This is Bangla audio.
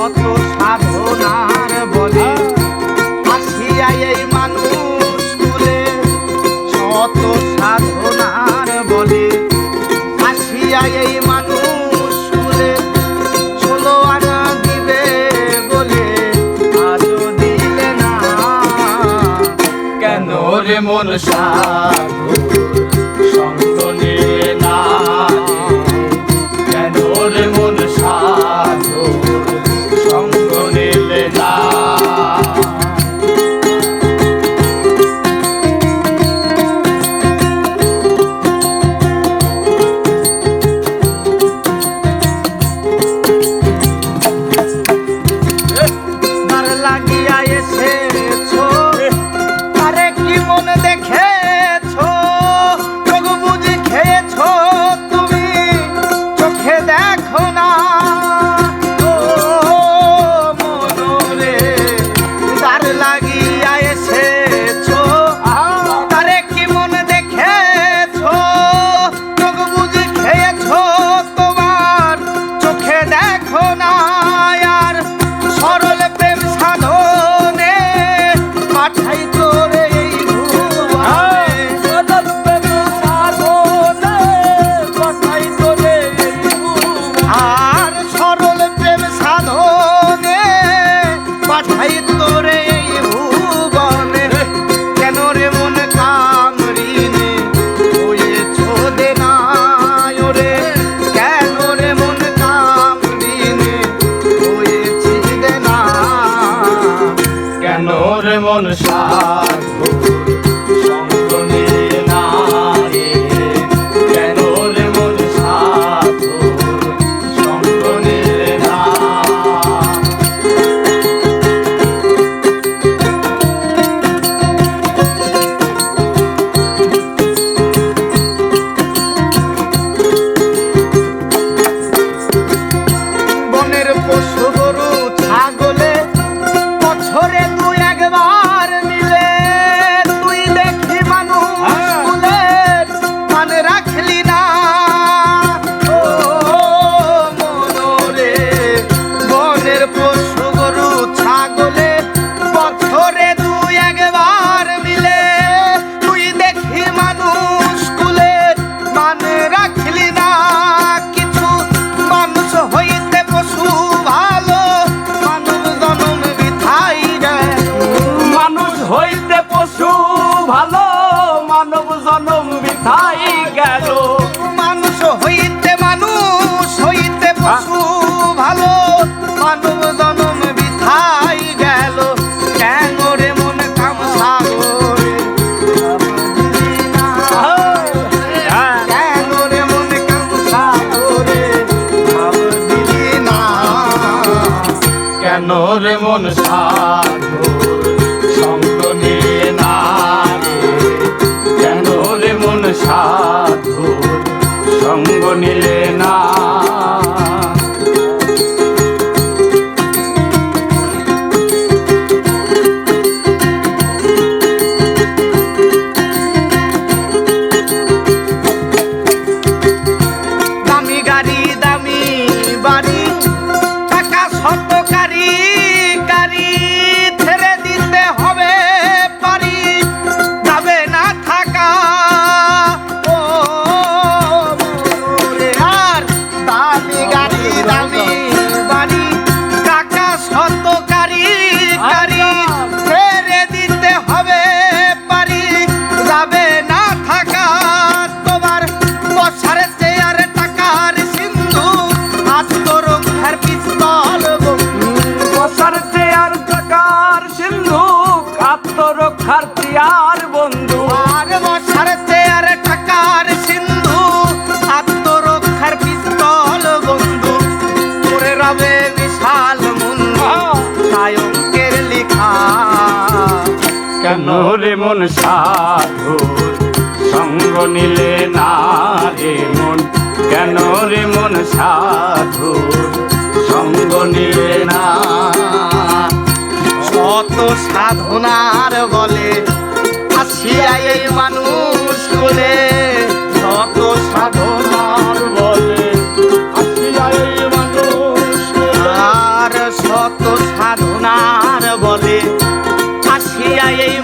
শত সাধনার বলে আসিয়া এই মানুষ কুলে, শত সাধনার বলে আসিয়া এই মানুষ কুলে, 16 আনা দিবে বলে আজও দিলে না। কেন রে মন সাধু সঙ্গ নিলে না, কেন রে মন সাধু সঙ্গ নিলে না। তার লাগিয়া এসেছো, আরে কি মন দেখেছো, চোখ বুঝি খেয়েছো তুমি, চোখে দেখো না। ও মনরে তার লাগিয়া এসেছো, তারে কি মন দেখেছো, চোখ বুঝি খেয়েছো তোমার, চোখে দেখো না। আর সরল প্রেম সাধনে পাঠাই তোরে এই ভুবনে, সরল প্রেম সাধনে পাঠাই তোরে এই ভুবনে। আর সরল প্রেম সাধনে পাঠাই তোরে এই ভুবনে। কেন রে মন কামড়িনে হয়েছো দে না ওরে, কেন রে মন কামড়িনে হয়েছি দে না। কেন রে মন সাধু সঙ্গ নিলে না রে, কেন রে মন সাধু সঙ্গ নিলে না। বনের পশু গরু ছাগলে বছরে 2-1 মিলে, তুই দেখি মানুষ কুলের মানে রাখলি না। ও মনরে বনের পশু গরু ছাগলে বছরে 2-1 মিলে, তুই দেখি মানুষ কুলের মানে রাখলি না। কিছু মানুষ হইতে পশু ভালো, মানব জনম বিথাই গেল। মানুষ হইতে পশু ভালো, মানব জনম বিথাই গেল। মানুষ হইতে পশু ভালো, মানব জনম বিথাই গেল। কেন রে মন কাম সাগরে কেন রে মন কাম সাগরে ভাব দিলি না। কেন রে মন সাধু সঙ্গ নিলে না রে, কেন রে মন সাধু সঙ্গ নিলে না। দামি গাড়ি দামি বাড়ি, টাকা শতকারি গাড়ি, ছেড়ে দিতে হবে পারি, যাবে না থাকা। ও মনরে আর দামি গাড়ি দামি বাড়ি, টাকা শতকারি গাড়ি, ছেড়ে দিতে হবে পারি, যাবে না থাকা। তোমার বসার চেয়ার টাকার সিন্ধু, আত্মরক্ষার পিস্তল বন্ধু। বসার চেয়ার টাকার সিন্ধু, আত্মরক্ষার চেয়ার বন্ধু। আর বসার চেয়ার টাকার সিন্ধু, আত্মরক্ষার পিস্তল বন্ধু। করে রবে বিশাল মুন্ডু, সায়ঙ্কের লিখা। কেন রে মন সাধু সঙ্গ নিলে না রে মন, কেন রে মন সাধু সঙ্গ নিলে না। শত সাধনার বলে আসিয়া এই মানুষ কুলে, শত সাধনার বলে আসিয়া এই মানুষ কুলে। আর সাধনার বলে আসিয়া এই